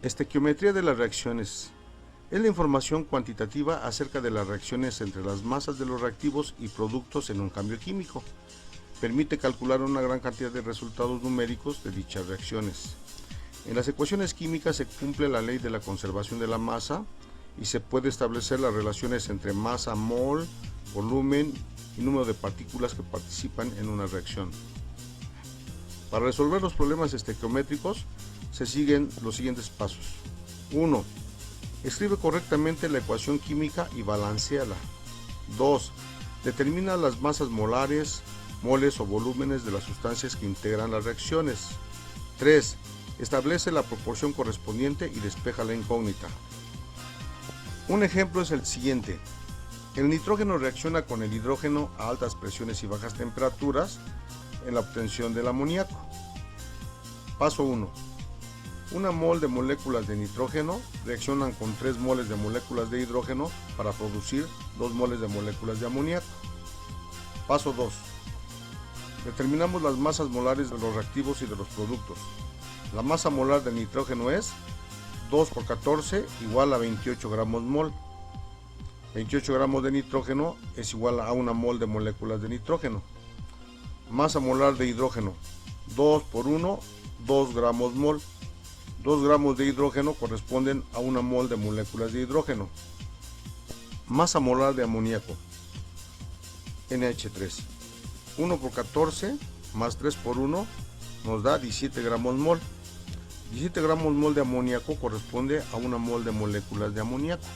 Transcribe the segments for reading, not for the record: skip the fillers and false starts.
Estequiometría de las reacciones. Es la información cuantitativa acerca de las reacciones entre las masas de los reactivos y productos en un cambio químico. Permite calcular una gran cantidad de resultados numéricos de dichas reacciones. En las ecuaciones químicas se cumple la ley de la conservación de la masa y se puede establecer las relaciones entre masa, mol, volumen y número de partículas que participan en una reacción. Para resolver los problemas estequiométricos se siguen los siguientes pasos. 1. Escribe correctamente la ecuación química y balanceala. 2. Determina las masas molares, moles o volúmenes de las sustancias que integran las reacciones. 3. Establece la proporción correspondiente y despeja la incógnita. Un ejemplo es el siguiente. El nitrógeno reacciona con el hidrógeno a altas presiones y bajas temperaturas en la obtención del amoníaco. Paso 1. Una mol de moléculas de nitrógeno reaccionan con 3 moles de moléculas de hidrógeno para producir 2 moles de moléculas de amoníaco. Paso 2. Determinamos las masas molares de los reactivos y de los productos. La masa molar de nitrógeno es 2 por 14 igual a 28 gramos mol. 28 gramos de nitrógeno es igual a 1 mol de moléculas de nitrógeno. Masa molar de hidrógeno, 2 por 1, 2 gramos mol. 2 gramos de hidrógeno corresponden a 1 mol de moléculas de hidrógeno. Masa molar de amoníaco, NH3. 1 por 14 más 3 por 1 nos da 17 gramos mol. 17 gramos mol de amoníaco corresponde a 1 mol de moléculas de amoníaco.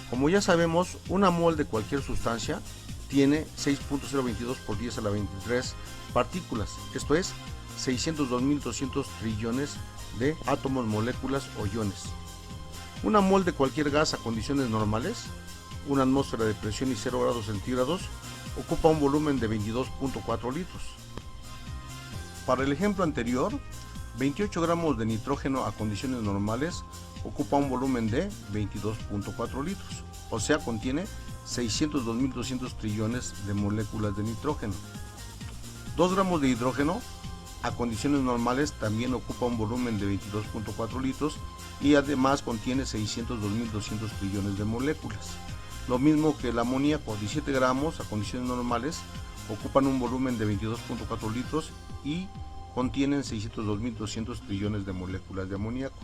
Como ya sabemos, 1 mol de cualquier sustancia tiene 6.022 por 10 a la 23 partículas, esto es 602.200 trillones de átomos, moléculas o iones. 1 mol de cualquier gas a condiciones normales, una atmósfera de presión y 0 grados centígrados, ocupa un volumen de 22.4 litros. Para el ejemplo anterior, 28 gramos de nitrógeno a condiciones normales ocupa un volumen de 22.4 litros, o sea, contiene 602.200 trillones de moléculas de nitrógeno. 2 gramos de hidrógeno a condiciones normales también ocupa un volumen de 22.4 litros y además contiene 602.200 trillones de moléculas. Lo mismo que el amoníaco, 17 gramos a condiciones normales ocupan un volumen de 22.4 litros y contienen 602.200 trillones de moléculas de amoníaco.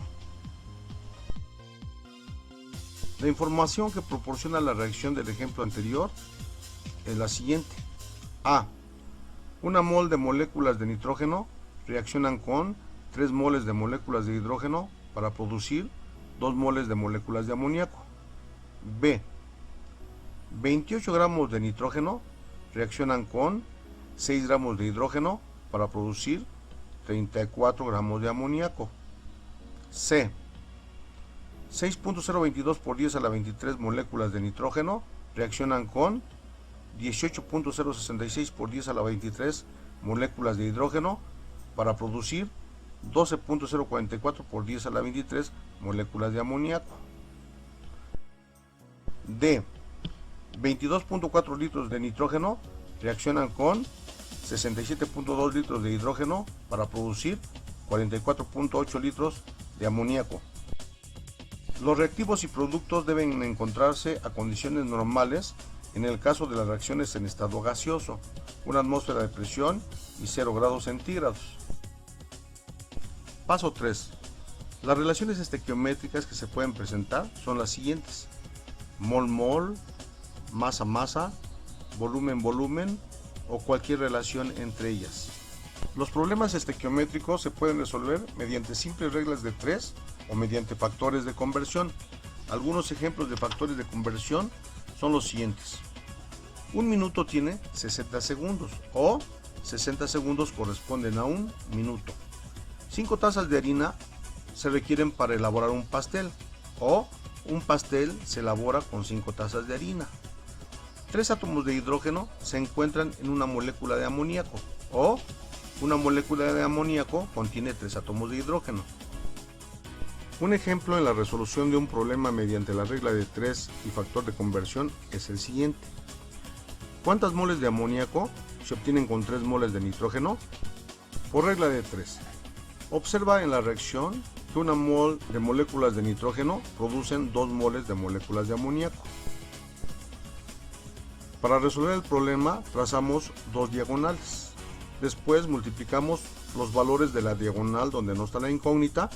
La información que proporciona la reacción del ejemplo anterior es la siguiente. A. 1 mol de moléculas de nitrógeno reaccionan con 3 moles de moléculas de hidrógeno para producir 2 moles de moléculas de amoníaco. B. 28 gramos de nitrógeno reaccionan con 6 gramos de hidrógeno para producir 34 gramos de amoníaco. C. 6.022 por 10 a la 23 moléculas de nitrógeno reaccionan con 18.066 por 10 a la 23 moléculas de hidrógeno para producir 12.044 por 10 a la 23 moléculas de amoníaco. D. 22.4 litros de nitrógeno reaccionan con 67.2 litros de hidrógeno para producir 44.8 litros de amoníaco. Los reactivos y productos deben encontrarse a condiciones normales en el caso de las reacciones en estado gaseoso, una atmósfera de presión y 0 grados centígrados. Paso 3. Las relaciones estequiométricas que se pueden presentar son las siguientes: mol-mol, masa-masa, volumen-volumen o cualquier relación entre ellas. Los problemas estequiométricos se pueden resolver mediante simples reglas de 3 o mediante factores de conversión. Algunos ejemplos de factores de conversión son los siguientes. Un minuto tiene 60 segundos o 60 segundos corresponden a un minuto. 5 tazas de harina se requieren para elaborar un pastel o un pastel se elabora con 5 tazas de harina. 3 átomos de hidrógeno se encuentran en una molécula de amoníaco o una molécula de amoníaco contiene 3 átomos de hidrógeno. Un ejemplo en la resolución de un problema mediante la regla de 3 y factor de conversión es el siguiente. ¿Cuántas moles de amoníaco se obtienen con 3 moles de nitrógeno? Por regla de 3. Observa en la reacción que una mol de moléculas de nitrógeno producen 2 moles de moléculas de amoníaco. Para resolver el problema trazamos dos diagonales. Después multiplicamos los valores de la diagonal donde no está la incógnita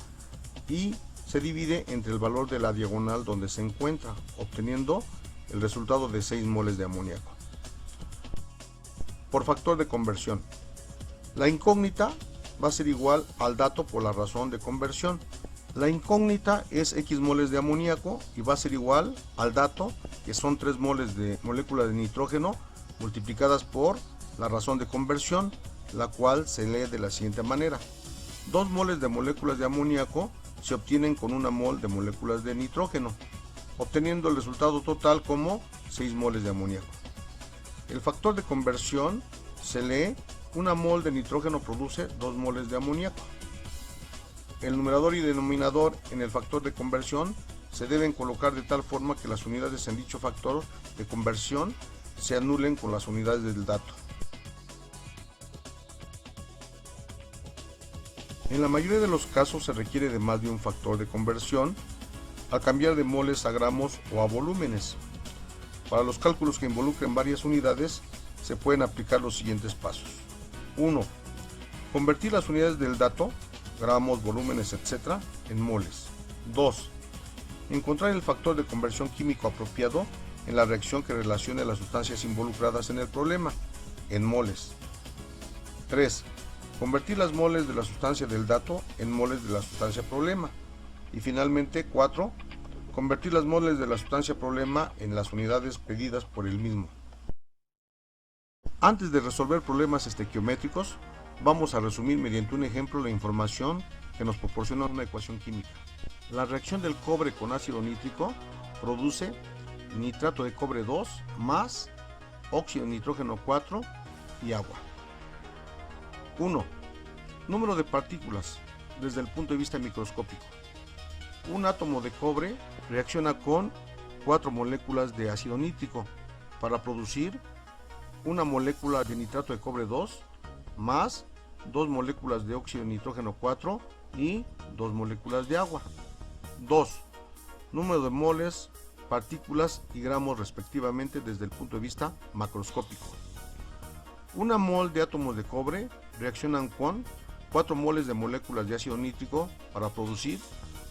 y se divide entre el valor de la diagonal donde se encuentra, obteniendo el resultado de 6 moles de amoníaco. Por factor de conversión, la incógnita va a ser igual al dato por la razón de conversión. La incógnita es X moles de amoníaco y va a ser igual al dato, que son 3 moles de molécula de nitrógeno multiplicadas por la razón de conversión, la cual se lee de la siguiente manera. 2 moles de moléculas de amoníaco se obtienen con 1 mol de moléculas de nitrógeno, obteniendo el resultado total como 6 moles de amoníaco. El factor de conversión se lee: 1 mol de nitrógeno produce 2 moles de amoníaco. El numerador y denominador en el factor de conversión se deben colocar de tal forma que las unidades en dicho factor de conversión se anulen con las unidades del dato. En la mayoría de los casos se requiere de más de un factor de conversión al cambiar de moles a gramos o a volúmenes. Para los cálculos que involucren varias unidades se pueden aplicar los siguientes pasos. 1. Convertir las unidades del dato, gramos, volúmenes, etc., en moles. 2. Encontrar el factor de conversión químico apropiado en la reacción que relacione las sustancias involucradas en el problema, en moles. 3. Convertir las moles de la sustancia del dato en moles de la sustancia problema. Y finalmente, 4. Convertir las moles de la sustancia problema en las unidades pedidas por el mismo. Antes de resolver problemas estequiométricos, vamos a resumir mediante un ejemplo la información que nos proporciona una ecuación química. La reacción del cobre con ácido nítrico produce nitrato de cobre 2 más óxido de nitrógeno 4 y agua. 1. Número de partículas desde el punto de vista microscópico. Un átomo de cobre reacciona con 4 moléculas de ácido nítrico para producir una molécula de nitrato de cobre 2 más 2 moléculas de óxido de nitrógeno 4 y 2 moléculas de agua. 2. Número de moles, partículas y gramos respectivamente desde el punto de vista macroscópico. Una mol de átomos de cobre reaccionan con 4 moles de moléculas de ácido nítrico para producir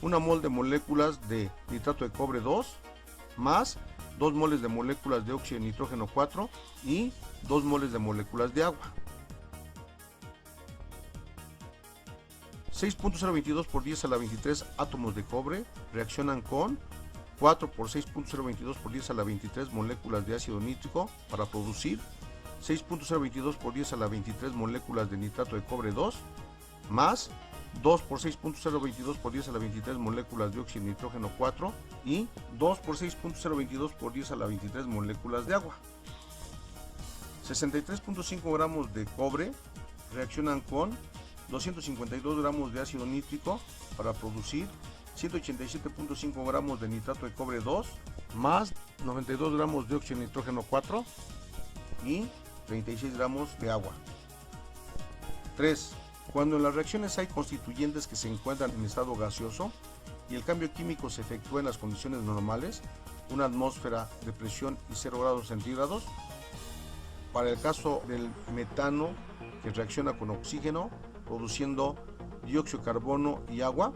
una mol de moléculas de nitrato de cobre 2 más 2 moles de moléculas de óxido de nitrógeno 4 y 2 moles de moléculas de agua. 6.022 por 10 a la 23 átomos de cobre reaccionan con 4 por 6.022 por 10 a la 23 moléculas de ácido nítrico para producir 6.022 por 10 a la 23 moléculas de nitrato de cobre 2 más 2 por 6.022 por 10 a la 23 moléculas de óxido de nitrógeno 4 y 2 por 6.022 por 10 a la 23 moléculas de agua. 63.5 gramos de cobre reaccionan con 252 gramos de ácido nítrico para producir 187.5 gramos de nitrato de cobre 2 más 92 gramos de óxido de nitrógeno 4 y 36 gramos de agua. 3. Cuando en las reacciones hay constituyentes que se encuentran en estado gaseoso y el cambio químico se efectúa en las condiciones normales, una atmósfera de presión y 0 grados centígrados, para el caso del metano que reacciona con oxígeno produciendo dióxido de carbono y agua,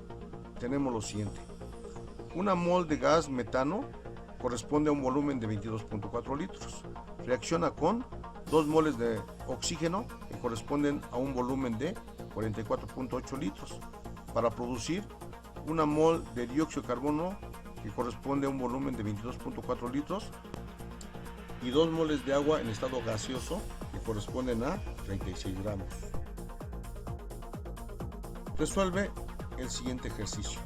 tenemos lo siguiente. Una mol de gas metano corresponde a un volumen de 22.4 litros. Reacciona con 2 moles de oxígeno que corresponden a un volumen de 44.8 litros para producir una mol de dióxido de carbono que corresponde a un volumen de 22.4 litros y 2 moles de agua en estado gaseoso que corresponden a 36 gramos. Resuelve el siguiente ejercicio.